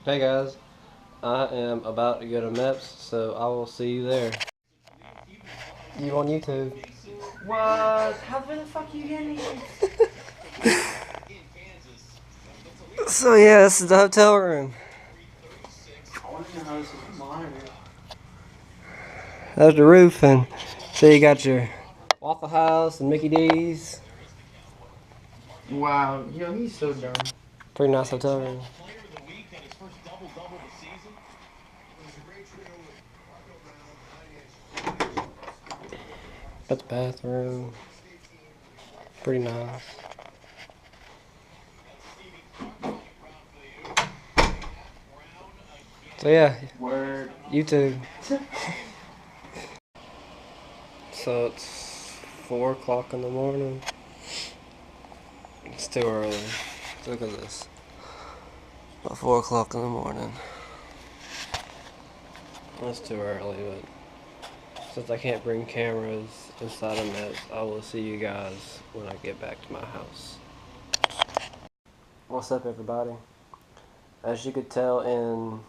Hey guys, I am about to go to MEPS, so I will see you there. You on YouTube? What? How the fuck you getting these? So yeah, this is the hotel room. I want to know how this is monitored. That's the roof, and so you got your Waffle House and Mickey D's. Wow, he's so dumb. Pretty nice hotel room. That's the bathroom. Pretty nice. So yeah, Word. YouTube. So it's 4 o'clock in the morning. It's too early. Look at this. About 4 o'clock in the morning. It's too early, but since I can't bring cameras inside of MEPS, I will see you guys when I get back to my house. What's up, everybody? As you could tell in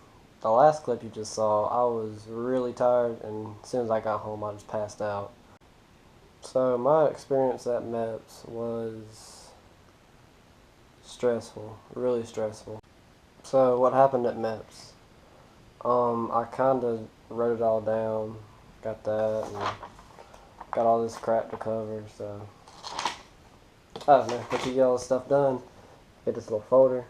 the last clip you just saw, I was really tired, and as soon as I got home, I just passed out. So my experience at MEPS was stressful, really stressful. So what happened at MEPS? I kind of wrote it all down, got that, and got all this crap to cover, so I don't know, but you get all this stuff done, get this little folder,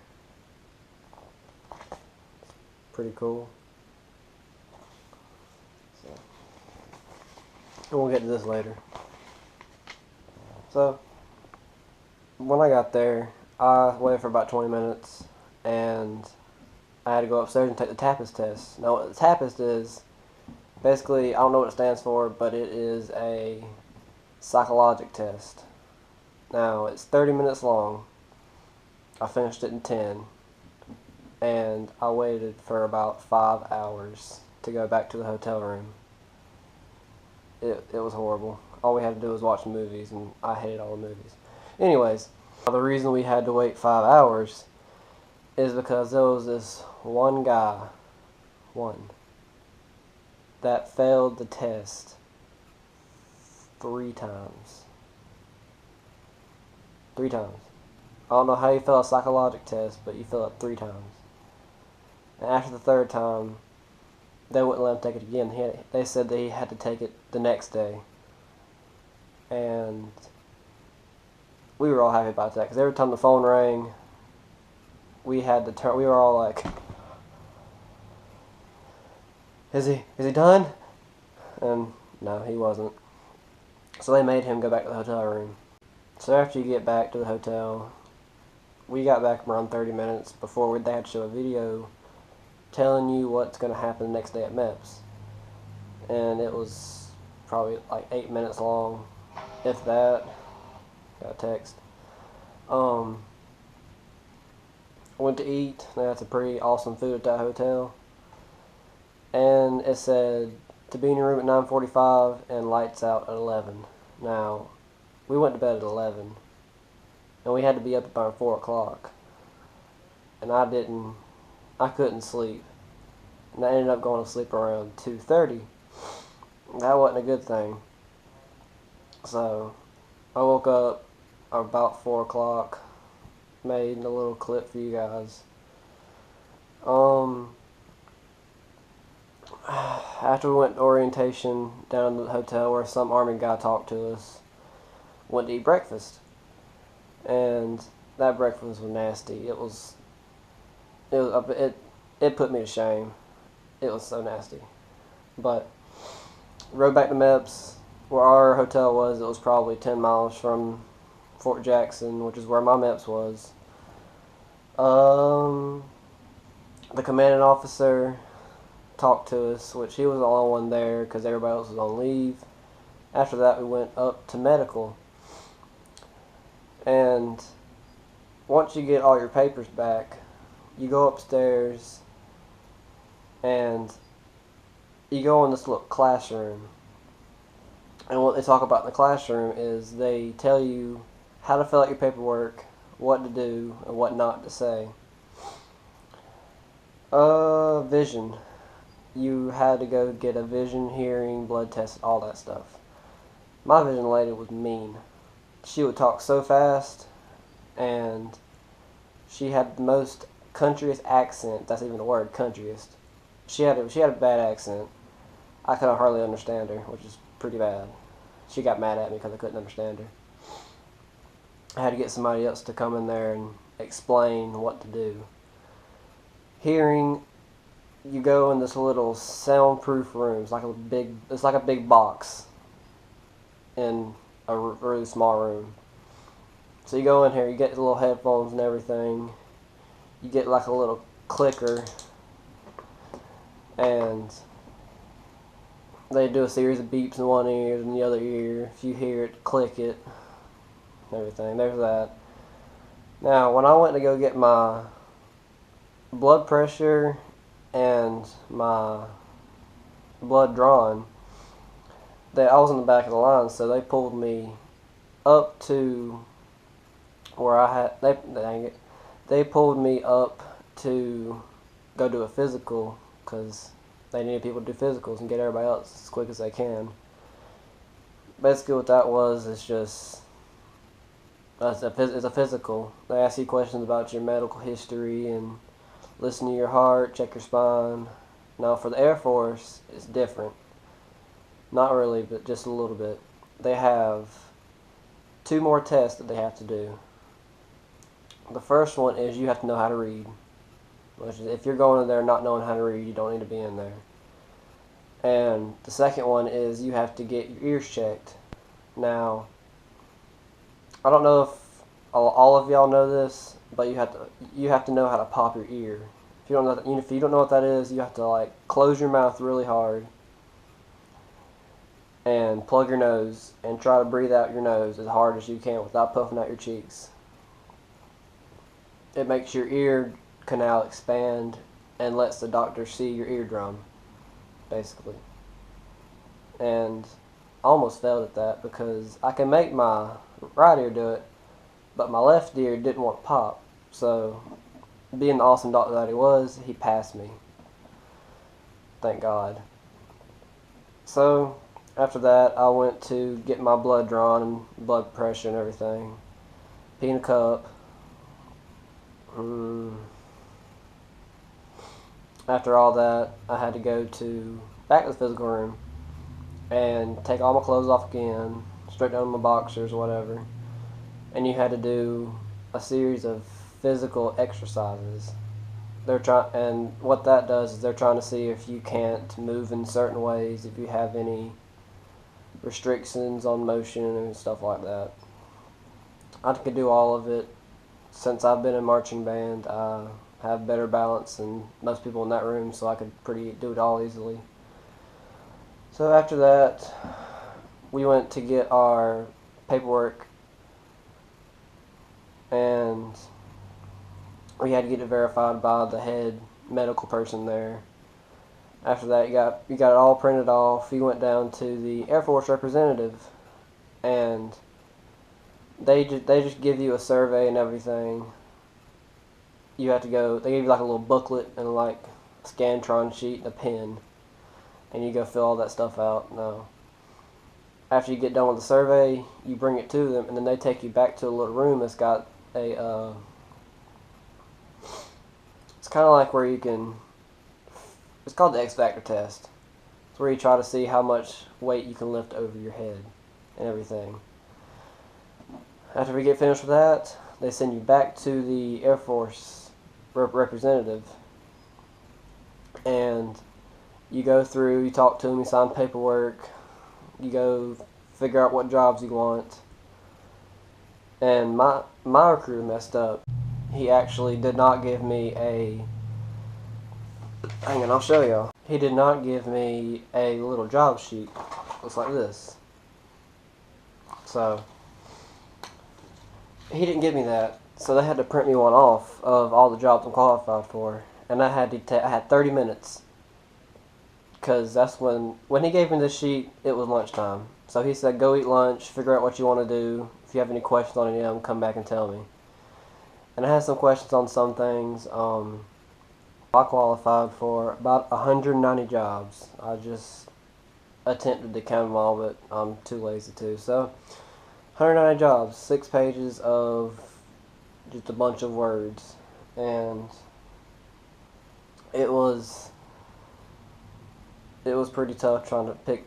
pretty cool. So, and we'll get to this later. So, when I got there, I waited for about 20 minutes, and I had to go upstairs and take the TAPAS test. Now, what the TAPAS is, basically, I don't know what it stands for, but it is a psychologic test. Now, it's 30 minutes long. I finished it in 10, and I waited for about 5 hours to go back to the hotel room. It was horrible. All we had to do was watch movies, and I hated all the movies. Anyways, the reason we had to wait 5 hours is because there was this one guy, that failed the test 3 times. 3 times. I don't know how you fail a psychological test, but you failed it 3 times. And after the 3rd time, they wouldn't let him take it again. They said that he had to take it the next day. And we were all happy about that, because every time the phone rang, we had to turn. We were all like, "Is he done?" And no, he wasn't. So they made him go back to the hotel room. So after you get back to the hotel, we got back around 30 minutes before they had to show a video telling you what's going to happen the next day at MEPS. And it was probably like 8 minutes long, if that. Got a text. Went to eat. They had some pretty awesome food at that hotel. And it said to be in your room at 9:45 and lights out at 11. Now, we went to bed at 11, and we had to be up about 4 o'clock. And I couldn't sleep. And I ended up going to sleep around 2:30. That wasn't a good thing. So, I woke up about 4 o'clock, made a little clip for you guys. After we went to orientation down to the hotel where some army guy talked to us, went to eat breakfast. And that breakfast was nasty. It put me to shame. It was so nasty. But rode back to MEPS, where our hotel was. It was probably 10 miles from Fort Jackson, which is where my MEPS was. The commanding officer talked to us, which he was the only one there because everybody else was on leave. After that, we went up to medical. And once you get all your papers back, you go upstairs and you go in this little classroom. And what they talk about in the classroom is they tell you how to fill out your paperwork, what to do, and what not to say. Vision. You had to go get a vision, hearing, blood test, all that stuff. My vision lady was mean. She would talk so fast, and she had the most countryest accent. That's even a word, countryest. She had a bad accent. I could hardly understand her, which is pretty bad. She got mad at me because I couldn't understand her. I had to get somebody else to come in there and explain what to do. Hearing, you go in this little soundproof room. It's like a big box in a really small room. So you go in here, you get the little headphones and everything. You get like a little clicker, and they do a series of beeps in one ear and the other ear. If you hear it, click it, everything. There's that. Now, when I went to go get my blood pressure and my blood drawn, I was in the back of the line, so they pulled me up to where they pulled me up to go do a physical because they needed people to do physicals and get everybody else as quick as they can. Basically, what that was is just it's a physical. They ask you questions about your medical history and listen to your heart, check your spine. Now, for the Air Force, it's different. Not really, but just a little bit. They have 2 more tests that they have to do. The first one is you have to know how to read. Which is, if you're going in there not knowing how to read, you don't need to be in there. And the second one is you have to get your ears checked. Now, I don't know if all of y'all know this, but you have to know how to pop your ear. If you don't know what that is, you have to like close your mouth really hard and plug your nose and try to breathe out your nose as hard as you can without puffing out your cheeks. It makes your ear canal expand and lets the doctor see your eardrum, basically. And I almost failed at that because I can make my right ear do it, but my left ear didn't want to pop. So, being the awesome doctor that he was, he passed me. Thank God. So, after that, I went to get my blood drawn and blood pressure and everything. Pee in a cup. After all that, I had to go back to the physical room and take all my clothes off again, straight down to my boxers or whatever. And you had to do a series of physical exercises. And what that does is they're trying to see if you can't move in certain ways, if you have any restrictions on motion and stuff like that. I could do all of it. Since I've been in marching band, I have better balance than most people in that room, so I could do it all easily. So after that, we went to get our paperwork, and we had to get it verified by the head medical person there. After that, you got it all printed off. You went down to the Air Force representative, and they just give you a survey and everything. You have to go. They give you like a little booklet and like a Scantron sheet and a pen, and you go fill all that stuff out. Now, after you get done with the survey, you bring it to them, and then they take you back to a little room that's got a. It's kind of like where you can. It's called the X Factor test. It's where you try to see how much weight you can lift over your head and everything. After we get finished with that, they send you back to the Air Force representative, and you go through, you talk to them, you sign paperwork, you go figure out what jobs you want. And my recruiter messed up. He actually did not give me hang on, I'll show y'all. He did not give me a little job sheet. Looks like this. So, he didn't give me that. So they had to print me one off of all the jobs I'm qualified for. And I had 30 minutes. Because that's when he gave me this sheet, it was lunchtime. So he said, go eat lunch, figure out what you want to do. If you have any questions on any of them, come back and tell me. And I had some questions on some things. I qualified for about 190 jobs. I just attempted to count them all, but I'm too lazy to. So, 190 jobs, 6 pages of just a bunch of words, and it was pretty tough trying to pick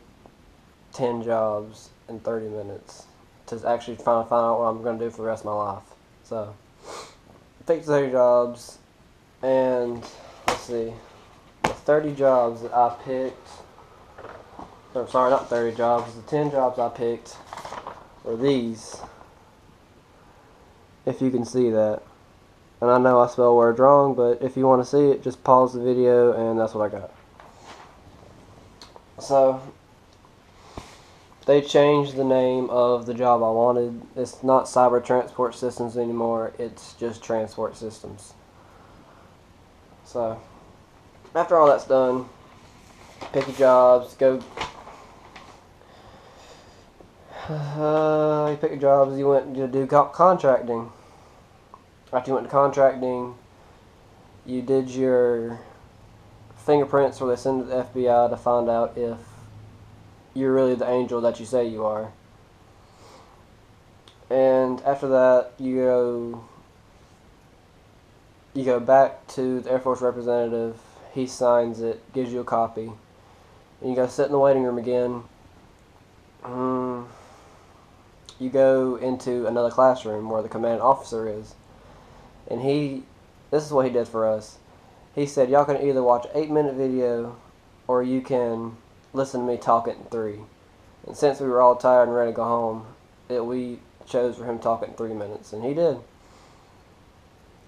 10 jobs in 30 minutes to actually try to find out what I'm going to do for the rest of my life. So, I picked 30 jobs, and let's see, the 30 jobs that I picked, or sorry, not 30 jobs, the 10 jobs I picked were these, if you can see that. And I know I spell words wrong, but if you want to see it, just pause the video, and that's what I got. So, they changed the name of the job I wanted. It's not cyber transport systems anymore, it's just transport systems. So, after all that's done, pick your jobs, go. You pick your jobs, you went to do contracting. After you went to contracting, you did your fingerprints where they send to the FBI to find out if you're really the angel that you say you are. And after that, you go back to the Air Force representative. He signs it, gives you a copy, and you go sit in the waiting room again. You go into another classroom where the commanding officer is, and this is what he did for us. He said, y'all can either watch an 8-minute video, or you can listen to me talk it in 3. And since we were all tired and ready to go home, we chose for him to talk it in 3 minutes, and he did.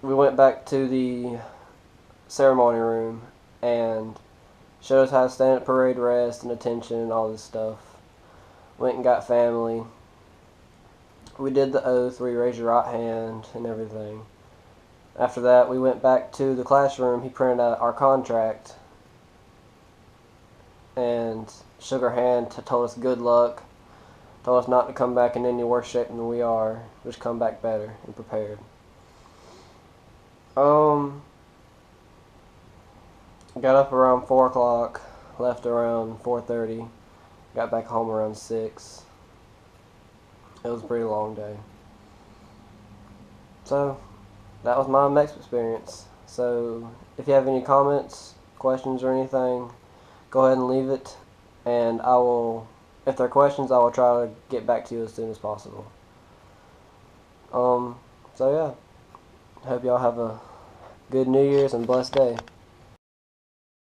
We went back to the ceremony room and showed us how to stand at parade rest and attention and all this stuff. Went and got family. We did the oath where you raise your right hand and everything. After that, we went back to the classroom. He printed out our contract and shook our hand, told us good luck, told us not to come back in any worse shape than we are, just come back better and prepared. Got up around 4 o'clock, left around 4:30, got back home around 6. It was a pretty long day. So, that was my MEPS experience. So, if you have any comments, questions, or anything, go ahead and leave it, and if there are questions, I will try to get back to you as soon as possible. So yeah, hope y'all have a good New Year's and blessed day.